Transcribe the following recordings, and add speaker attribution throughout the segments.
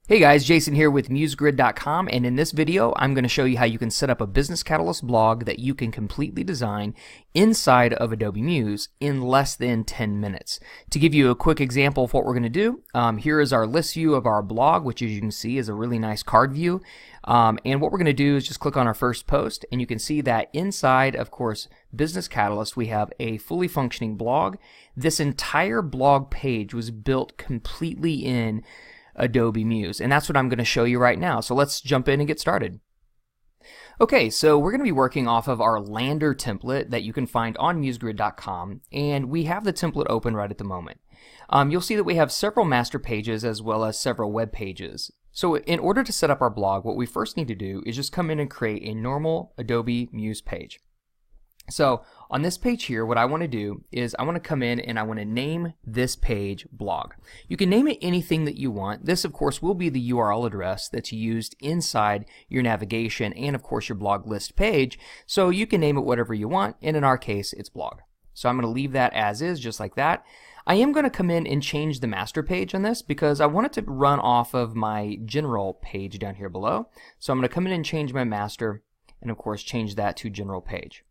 Speaker 1: Hey guys, Jason here with MuseGrid.com, and in this video I'm going to show you how you can set up a Business Catalyst blog that you can completely design inside of Adobe Muse in less than 10 minutes. To give you a quick example of what we're going to do, here is our list view of our blog, which as you can see is a really nice card view. And what we're going to do is just click on our first post, and you can see that inside, of course, Business Catalyst, we have a fully functioning blog. This entire blog page was built completely in Adobe Muse, and that's what I'm going to show you right now. So let's jump in and get started. Okay, so we're going to be working off of our Lander template that you can find on MuseGrid.com, and we have the template open right at the moment. You'll see that we have several master pages as well as several web pages. So in order to set up our blog, what we first need to do is just come in and create a normal Adobe Muse page. So on this page here, what I want to do is I want to come in and I want to name this page blog. You can name it anything that you want. This, of course, will be the URL address that's used inside your navigation and, of course, your blog list page. So you can name it whatever you want, and in our case, it's blog. So I'm going to leave that as is, just like that. I am going to come in and change the master page on this because I want it to run off of my general page down here below. So I'm going to come in and change my master and, of course, change that to general page.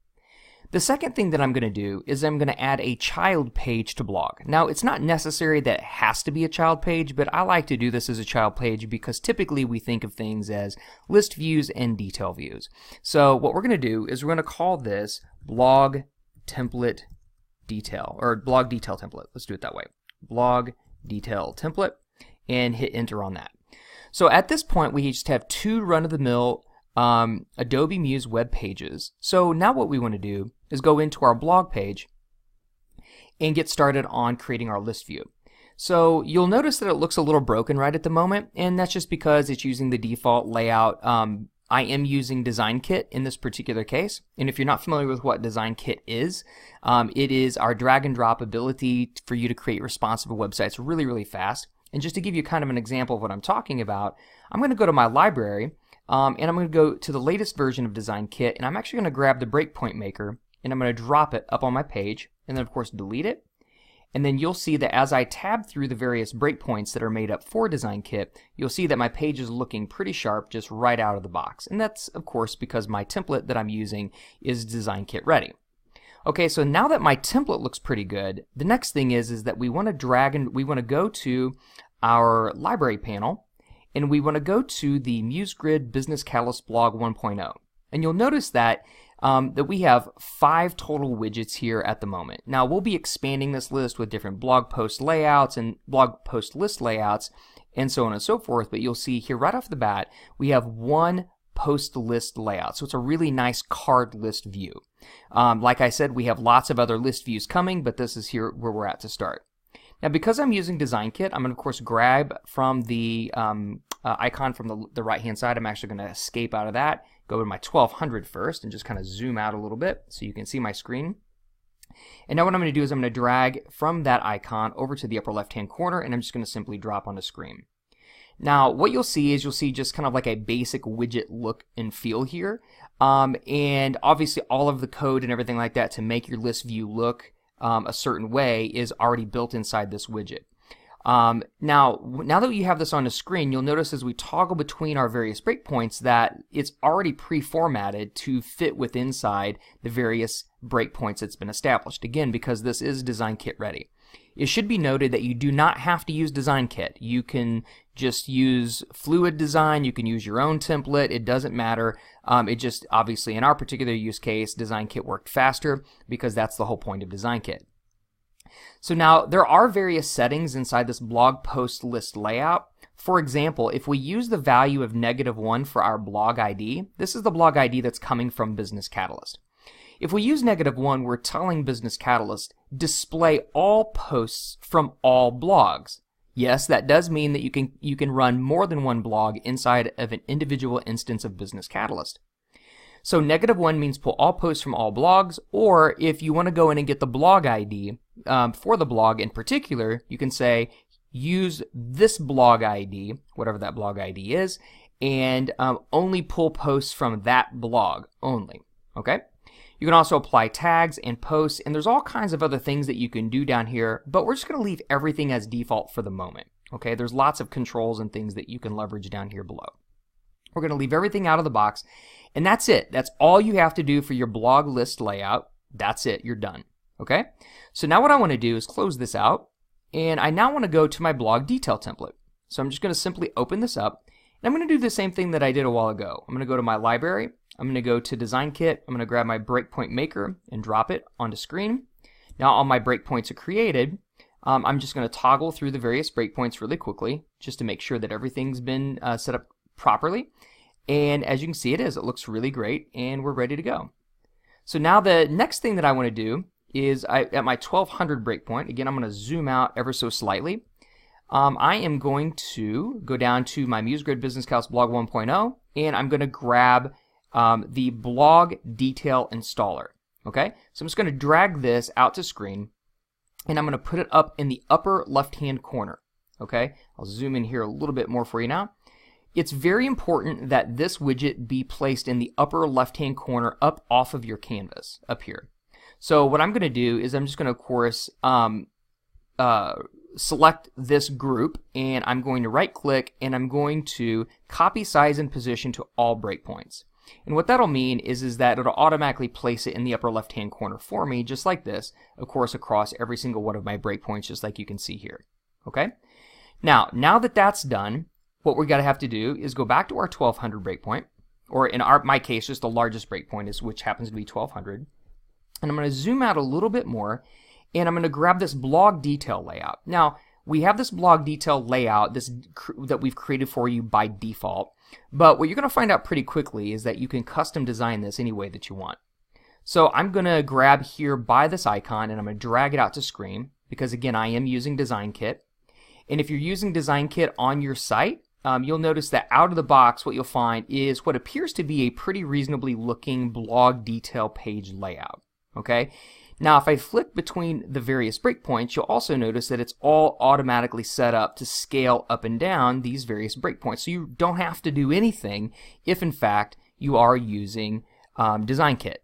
Speaker 1: The second thing that I'm going to do is I'm going to add a child page to blog. Now, it's not necessary that it has to be a child page, but I like to do this as a child page because typically we think of things as list views and detail views. So what we're going to do is we're going to call this blog template detail, or blog detail template. Let's do it that way. Blog detail template, and hit enter on that. So at this point, we just have two run-of-the-mill Adobe Muse web pages. So now what we want to do is go into our blog page and get started on creating our list view. So you'll notice that it looks a little broken right at the moment, and that's just because it's using the default layout. I am using DesignKit in this particular case, and if you're not familiar with what DesignKit is, it is our drag and drop ability for you to create responsive websites really fast. And just to give you kind of an example of what I'm talking about, I'm going to go to my library, and I'm going to go to the latest version of DesignKit, and I'm actually going to grab the breakpoint maker, and I'm going to drop it up on my page, and then of course delete it. And then you'll see that as I tab through the various breakpoints that are made up for DesignKit, you'll see that my page is looking pretty sharp just right out of the box. And that's of course because my template that I'm using is DesignKit ready. Okay, so now that my template looks pretty good, the next thing is that we want to go to our library panel, and we want to go to the MuseGrid Business Catalyst Blog 1.0. And you'll notice that we have 5 total widgets here at the moment. Now we'll be expanding this list with different blog post layouts and blog post list layouts and so on and so forth, but you'll see here right off the bat we have one post list layout. So it's a really nice card list view. Like I said, we have lots of other list views coming, but this is here where we're at to start. Now because I'm using DesignKit, I'm going to of course grab from the icon from the right hand side. I'm actually going to escape out of that, go to my 1200 first, and just kind of zoom out a little bit so you can see my screen. And now what I'm going to do is I'm going to drag from that icon over to the upper left hand corner, and I'm just going to simply drop on the screen. Now what you'll see is just kind of like a basic widget look and feel here, and obviously all of the code and everything like that to make your list view look a certain way is already built inside this widget. Now that you have this on the screen, you'll notice as we toggle between our various breakpoints that it's already pre-formatted to fit with inside the various breakpoints that's been established. Again, because this is DesignKit ready. It should be noted that you do not have to use DesignKit. You can just use Fluid Design, you can use your own template, it doesn't matter. It just, obviously in our particular use case, DesignKit worked faster because that's the whole point of DesignKit. So now there are various settings inside this blog post list layout. For example, if we use the value of -1 for our blog ID, this is the blog ID that's coming from Business Catalyst. If we use -1, we're telling Business Catalyst, display all posts from all blogs. Yes, that does mean that you can run more than one blog inside of an individual instance of Business Catalyst. So -1 means pull all posts from all blogs, or if you want to go in and get the blog ID for the blog in particular, you can say use this blog ID, whatever that blog ID is, and only pull posts from that blog only. Okay? You can also apply tags and posts, and there's all kinds of other things that you can do down here, but we're just going to leave everything as default for the moment. Okay, there's lots of controls and things that you can leverage down here below. We're going to leave everything out of the box, and that's it. That's all you have to do for your blog list layout. That's it. You're done. Okay, so now what I want to do is close this out, and I now want to go to my blog detail template. So I'm just going to simply open this up, and I'm going to do the same thing that I did a while ago. I'm going to go to my library. I'm going to go to Design Kit. I'm going to grab my breakpoint maker and drop it onto screen. Now all my breakpoints are created. I'm just going to toggle through the various breakpoints really quickly just to make sure that everything's been set up properly. And as you can see, it is. It looks really great, and we're ready to go. So now the next thing that I want to do is at my 1200 breakpoint, again, I'm going to zoom out ever so slightly. I am going to go down to my MuseGrid Business Catalyst Blog 1.0, and I'm going to grab the blog detail installer. Okay, so I'm just going to drag this out to screen, and I'm going to put it up in the upper left-hand corner. Okay, I'll zoom in here a little bit more for you now. It's very important that this widget be placed in the upper left-hand corner up off of your canvas, up here. So what I'm going to do is I'm just going to, of course, select this group, and I'm going to right-click, and I'm going to copy size and position to all breakpoints. And what that'll mean is that it'll automatically place it in the upper left-hand corner for me, just like this, of course, across every single one of my breakpoints, just like you can see here. Okay? Now that that's done, what we're going to have to do is go back to our 1200 breakpoint, or in my case, just the largest breakpoint, which happens to be 1200. And I'm going to zoom out a little bit more, and I'm going to grab this blog detail layout. Now, we have this blog detail layout that we've created for you by default, but what you're going to find out pretty quickly is that you can custom design this any way that you want. So I'm going to grab here by this icon, and I'm going to drag it out to screen, because again, I am using Design Kit. And if you're using Design Kit on your site, you'll notice that out of the box, what you'll find is what appears to be a pretty reasonably looking blog detail page layout. Okay, now if I flick between the various breakpoints, you'll also notice that it's all automatically set up to scale up and down these various breakpoints. So you don't have to do anything if in fact you are using Design Kit.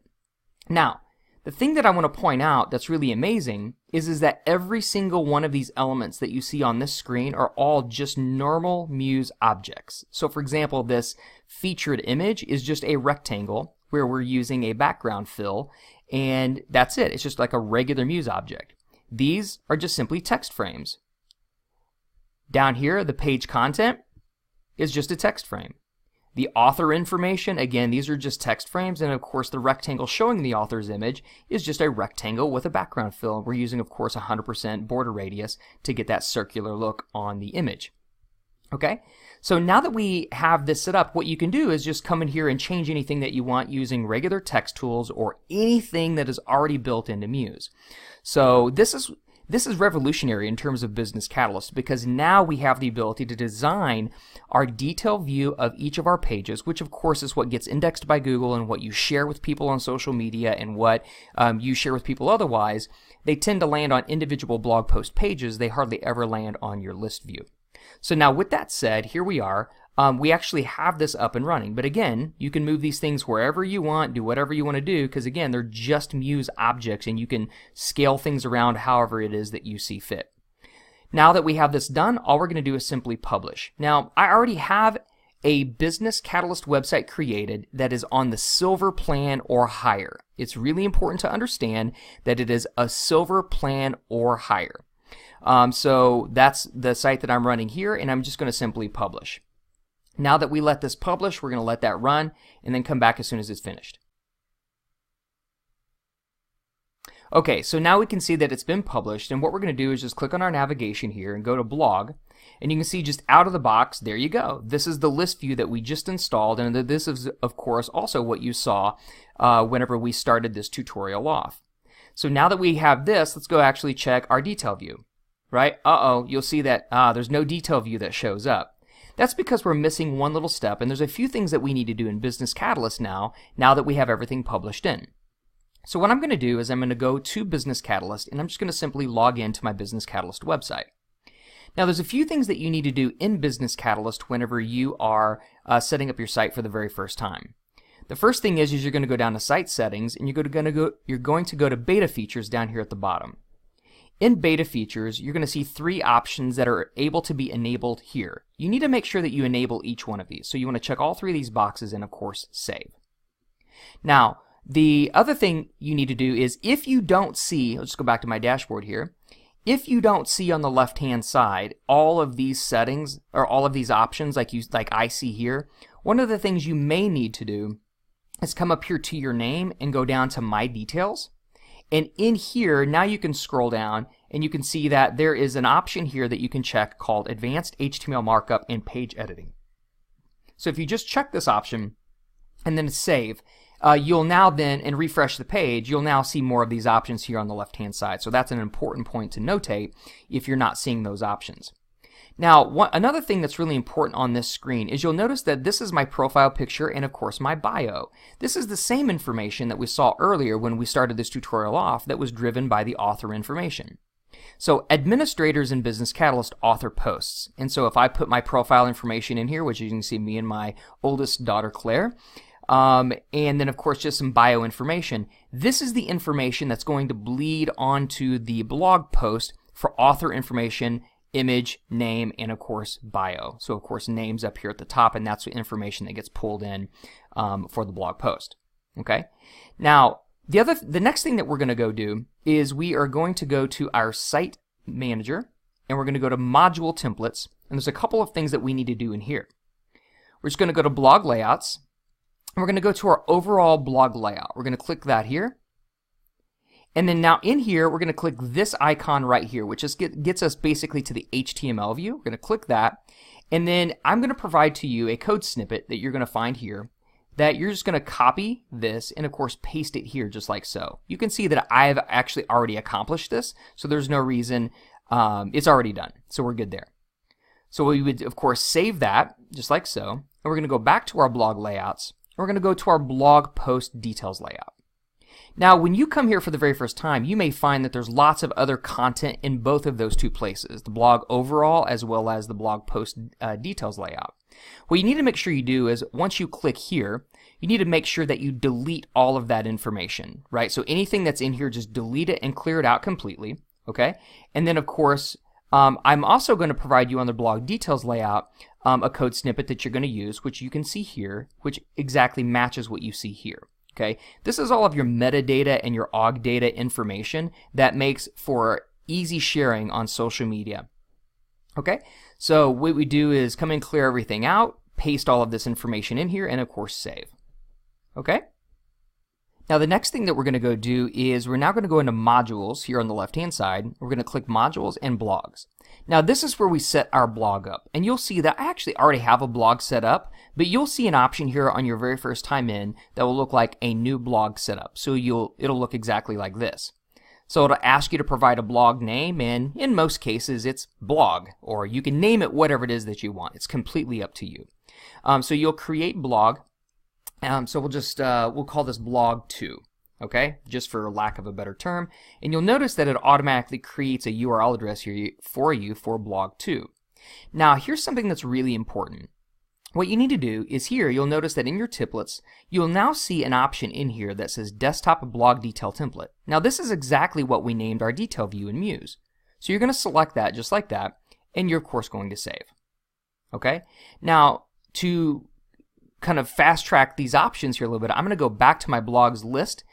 Speaker 1: Now, the thing that I want to point out that's really amazing is that every single one of these elements that you see on this screen are all just normal Muse objects. So for example, this featured image is just a rectangle where we're using a background fill, and that's it. It's just like a regular Muse object. These are just simply text frames. Down here, the page content is just a text frame. The author information, again, these are just text frames, and of course the rectangle showing the author's image is just a rectangle with a background fill. We're using, of course, 100% border radius to get that circular look on the image. Okay, so now that we have this set up, what you can do is just come in here and change anything that you want using regular text tools or anything that is already built into Muse. So this is revolutionary in terms of Business Catalyst, because now we have the ability to design our detailed view of each of our pages, which of course is what gets indexed by Google and what you share with people on social media and what you share with people otherwise. They tend to land on individual blog post pages. They hardly ever land on your list view. So now with that said, here we are. We actually have this up and running. But again, you can move these things wherever you want, do whatever you want to do, because again, they're just Muse objects, and you can scale things around however it is that you see fit. Now that we have this done, all we're going to do is simply publish. Now, I already have a Business Catalyst website created that is on the silver plan or higher. It's really important to understand that it is a silver plan or higher. So that's the site that I'm running here, and I'm just going to simply publish. Now that we let this publish, we're going to let that run and then come back as soon as it's finished. Okay, so now we can see that it's been published, and what we're going to do is just click on our navigation here and go to blog, and you can see just out of the box, there you go. This is the list view that we just installed, and this is, of course, also what you saw whenever we started this tutorial off. So now that we have this, let's go actually check our detail view, right? You'll see that there's no detail view that shows up. That's because we're missing one little step, and there's a few things that we need to do in Business Catalyst now that we have everything published in. So what I'm going to do is I'm going to go to Business Catalyst, and I'm just going to simply log into my Business Catalyst website. Now there's a few things that you need to do in Business Catalyst whenever you are setting up your site for the very first time. The first thing is you're going to go down to Site Settings, and you're going to go to Beta Features down here at the bottom. in beta features, you're going to see 3 options that are able to be enabled here. You need to make sure that you enable each one of these. So you want to check all 3 of these boxes and, of course, save. Now, the other thing you need to do is if you don't see, let's go back to my dashboard here, if you don't see on the left-hand side all of these settings or all of these options like I see here, one of the things you may need to do is come up here to your name and go down to My Details. And in here, now you can scroll down and you can see that there is an option here that you can check called Advanced HTML Markup and Page Editing. So if you just check this option and then save, you'll now then, and refresh the page, you'll now see more of these options here on the left-hand side. So that's an important point to notate if you're not seeing those options. Now, another thing that's really important on this screen is you'll notice that this is my profile picture and, of course, my bio. This is the same information that we saw earlier when we started this tutorial off that was driven by the author information. So administrators in Business Catalyst author posts. And so if I put my profile information in here, which you can see me and my oldest daughter, Claire, and then, of course, just some bio information, this is the information that's going to bleed onto the blog post for author information, image, name, and of course bio. So of course name's up here at the top, and that's the information that gets pulled in for the blog post. Okay. Now the next thing that we're going to go do is we are going to go to our site manager and we're going to go to module templates, and there's a couple of things that we need to do in here. We're just going to go to blog layouts and we're going to go to our overall blog layout. We're going to click that here. And then now in here, we're going to click this icon right here, which just gets us basically to the HTML view. We're going to click that. And then I'm going to provide to you a code snippet that you're going to find here that you're just going to copy this and, of course, paste it here just like so. You can see that I've actually already accomplished this, so there's no reason. It's already done, so we're good there. So we would, of course, save that just like so. And we're going to go back to our blog layouts. And we're going to go to our blog post details layout. Now, when you come here for the very first time, you may find that there's lots of other content in both of those 2 places, the blog overall as well as the blog post details layout. What you need to make sure you do is once you click here, you need to make sure that you delete all of that information, right? So anything that's in here, just delete it and clear it out completely, okay? And then, of course, I'm also going to provide you on the blog details layout a code snippet that you're going to use, which you can see here, which exactly matches what you see here. Okay, this is all of your metadata and your OG data information that makes for easy sharing on social media. Okay, so what we do is come and clear everything out, paste all of this information in here, and of course save. Okay, now the next thing that we're going to go do is we're now going to go into modules here on the left hand side. We're going to click modules and blogs. Now this is where we set our blog up, and you'll see that I actually already have a blog set up, but you'll see an option here on your very first time in that will look like a new blog setup. So it'll look exactly like this. So it'll ask you to provide a blog name, and in most cases it's blog, or you can name it whatever it is that you want. It's completely up to you. So you'll create blog. So we'll call this blog 2. Okay, just for lack of a better term, and you'll notice that it automatically creates a URL address here for you for blog 2. Now here's something that's really important. What you need to do is here you'll notice that in your templates you'll now see an option in here that says desktop blog detail template. Now this is exactly what we named our detail view in Muse. So you're going to select that just like that, and you're of course going to save. Okay, now to kind of fast track these options here a little bit, I'm going to go back to my blogs list.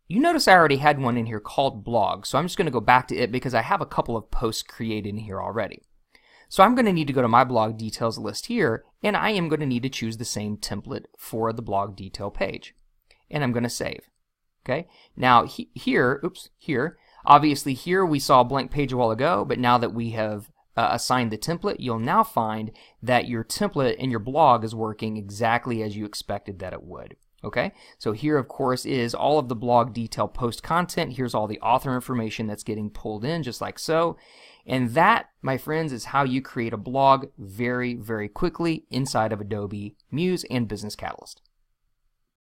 Speaker 1: You notice I already had one in here called blog, so I'm just going to go back to it because I have a couple of posts created in here already. So I'm going to need to go to my blog details list here, and I am going to need to choose the same template for the blog detail page. And I'm going to save. Okay, now here, obviously here we saw a blank page a while ago, but now that we have assigned the template, you'll now find that your template in your blog is working exactly as you expected that it would. Okay, so here of course is all of the blog detail post content. Here's all the author information that's getting pulled in just like so. And that, my friends, is how you create a blog very, very quickly inside of Adobe Muse and Business Catalyst.